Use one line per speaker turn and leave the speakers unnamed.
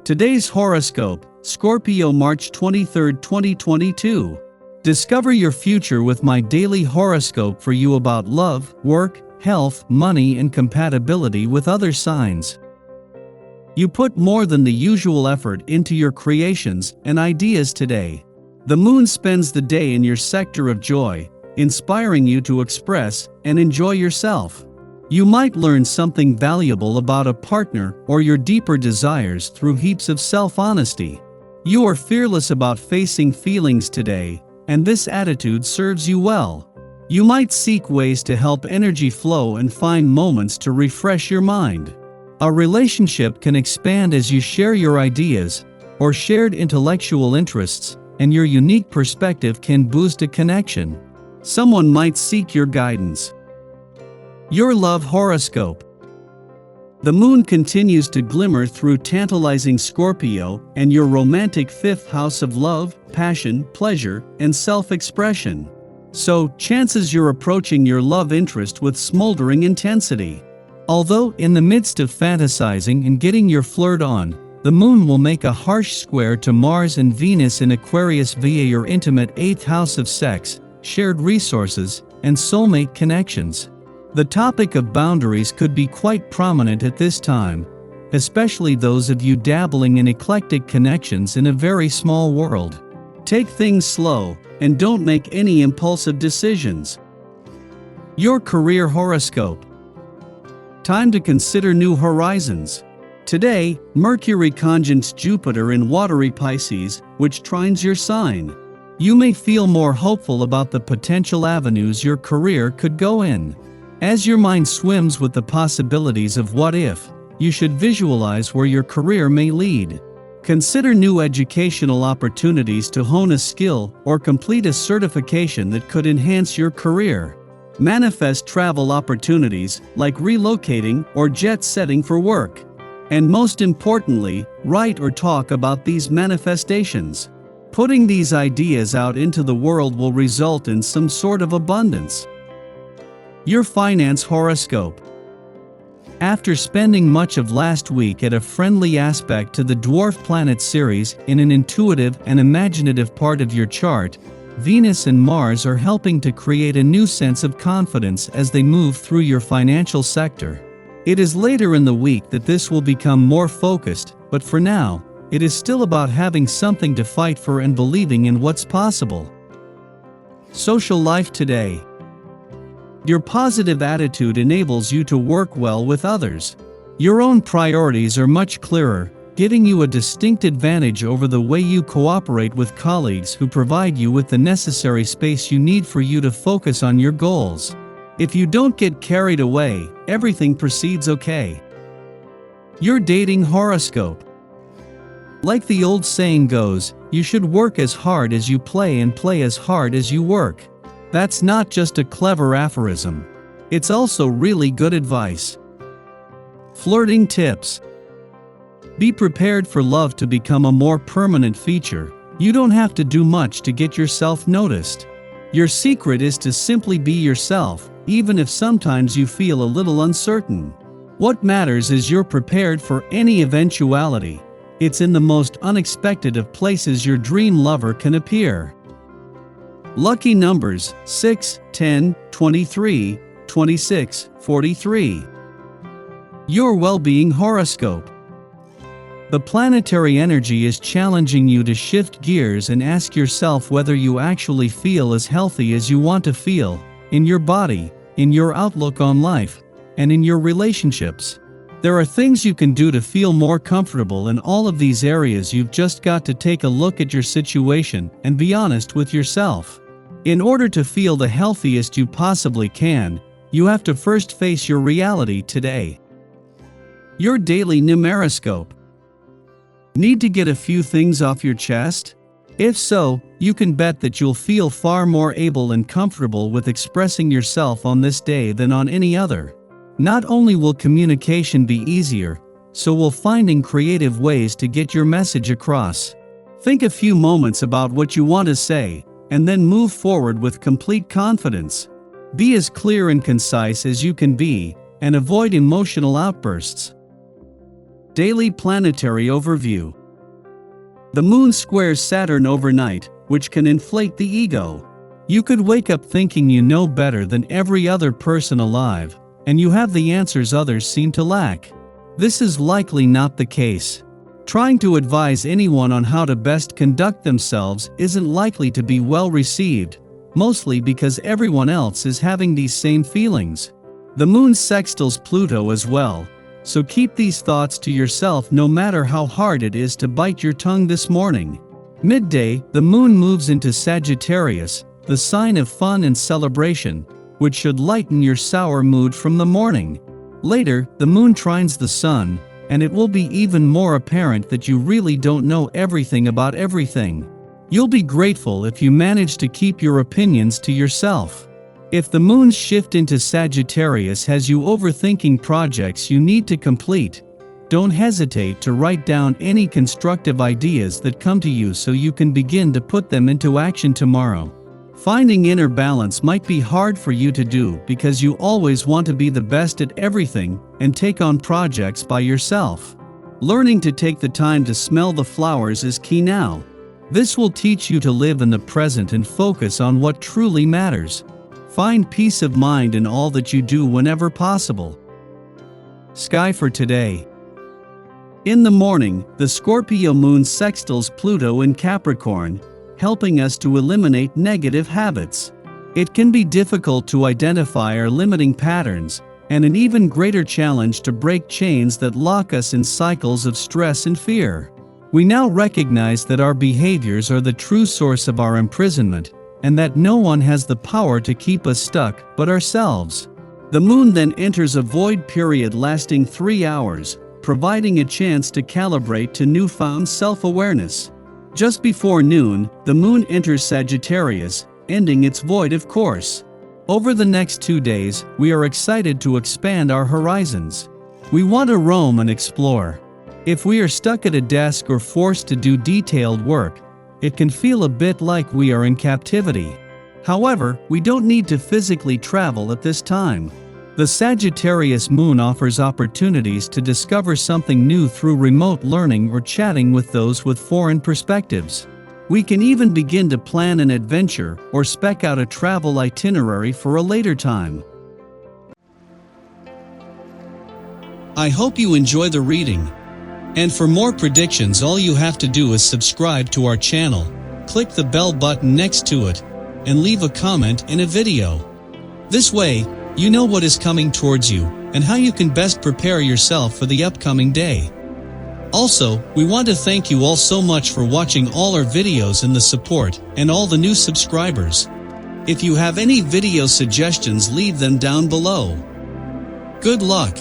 Today's horoscope, Scorpio March 23, 2022. Discover your future with my daily horoscope for you about love, work, health, money, and compatibility with other signs. You put more than the usual effort into your creations and ideas today. The moon spends the day in your sector of joy, inspiring you to express and enjoy yourself. You might learn something valuable about a partner or your deeper desires through heaps of self-honesty. You are fearless about facing feelings today, and this attitude serves you well. You might seek ways to help energy flow and find moments to refresh your mind. A relationship can expand as you share your ideas or shared intellectual interests, and your unique perspective can boost a connection. Someone might seek your guidance. Your love horoscope. The moon continues to glimmer through tantalizing Scorpio and your romantic fifth house of love, passion, pleasure, and self-expression. So, chances you're approaching your love interest with smoldering intensity. Although in the midst of fantasizing and getting your flirt on, the moon will make a harsh square to Mars and Venus in Aquarius via your intimate 8th house of sex, shared resources, and soulmate connections. The topic of boundaries could be quite prominent at this time, especially those of you dabbling in eclectic connections in a very small world. Take things slow, and don't make any impulsive decisions. Your career horoscope. Time to consider new horizons. Today, Mercury conjuncts Jupiter in watery Pisces, which trines your sign. You may feel more hopeful about the potential avenues your career could go in. As your mind swims with the possibilities of what if, you should visualize where your career may lead. Consider new educational opportunities to hone a skill or complete a certification that could enhance your career. Manifest travel opportunities like relocating or jet setting for work. And most importantly, write or talk about these manifestations. Putting these ideas out into the world will result in some sort of abundance. Your finance horoscope. After spending much of last week at a friendly aspect to the dwarf planet Ceres in an intuitive and imaginative part of your chart, Venus and Mars are helping to create a new sense of confidence as they move through your financial sector. It is later in the week that this will become more focused, but for now, it is still about having something to fight for and believing in what's possible. Social life today. Your positive attitude enables you to work well with others. Your own priorities are much clearer, giving you a distinct advantage over the way you cooperate with colleagues who provide you with the necessary space you need for you to focus on your goals. If you don't get carried away, everything proceeds okay. Your dating horoscope. Like the old saying goes, you should work as hard as you play and play as hard as you work. That's not just a clever aphorism. It's also really good advice. Flirting tips. Be prepared for love to become a more permanent feature. You don't have to do much to get yourself noticed. Your secret is to simply be yourself, even if sometimes you feel a little uncertain. What matters is you're prepared for any eventuality. It's in the most unexpected of places your dream lover can appear. Lucky numbers 6, 10, 23, 26, 43. Your well-being horoscope. The planetary energy is challenging you to shift gears and ask yourself whether you actually feel as healthy as you want to feel, in your body, in your outlook on life, and in your relationships. There are things you can do to feel more comfortable in all of these areas. You've just got to take a look at your situation and be honest with yourself. In order to feel the healthiest you possibly can, you have to first face your reality today. Your daily numeroscope. Need to get a few things off your chest? If so, you can bet that you'll feel far more able and comfortable with expressing yourself on this day than on any other. Not only will communication be easier, so will finding creative ways to get your message across. Think a few moments about what you want to say, and then move forward with complete confidence. Be as clear and concise as you can be, and avoid emotional outbursts. Daily Planetary Overview. The moon squares Saturn overnight, which can inflate the ego. You could wake up thinking you know better than every other person alive, and you have the answers others seem to lack. This is likely not the case. Trying to advise anyone on how to best conduct themselves isn't likely to be well received, mostly because everyone else is having these same feelings. The moon sextiles Pluto as well, so keep these thoughts to yourself no matter how hard it is to bite your tongue this morning. Midday, the moon moves into Sagittarius, the sign of fun and celebration, which should lighten your sour mood from the morning. Later, the moon trines the sun, and it will be even more apparent that you really don't know everything about everything. You'll be grateful if you manage to keep your opinions to yourself. If the moon's shift into Sagittarius has you overthinking projects you need to complete, don't hesitate to write down any constructive ideas that come to you so you can begin to put them into action tomorrow. Finding inner balance might be hard for you to do because you always want to be the best at everything and take on projects by yourself. Learning to take the time to smell the flowers is key now. This will teach you to live in the present and focus on what truly matters. Find peace of mind in all that you do whenever possible. Sky for today. In the morning, the Scorpio moon sextiles Pluto in Capricorn, helping us to eliminate negative habits. It can be difficult to identify our limiting patterns, and an even greater challenge to break chains that lock us in cycles of stress and fear. We now recognize that our behaviors are the true source of our imprisonment, and that no one has the power to keep us stuck but ourselves. The moon then enters a void period lasting 3 hours, providing a chance to calibrate to newfound self-awareness. Just before noon, the moon enters Sagittarius, ending its void course. Over the next 2 days, we are excited to expand our horizons. We want to roam and explore. If we are stuck at a desk or forced to do detailed work, it can feel a bit like we are in captivity. However, we don't need to physically travel at this time. The Sagittarius moon offers opportunities to discover something new through remote learning or chatting with those with foreign perspectives. We can even begin to plan an adventure or spec out a travel itinerary for a later time. I hope you enjoy the reading. And for more predictions, all you have to do is subscribe to our channel, click the bell button next to it, and leave a comment in a video. This way, you know what is coming towards you and how you can best prepare yourself for the upcoming day. Also, we want to thank you all so much for watching all our videos and the support and all the new subscribers. If you have any video suggestions, leave them down below. Good luck!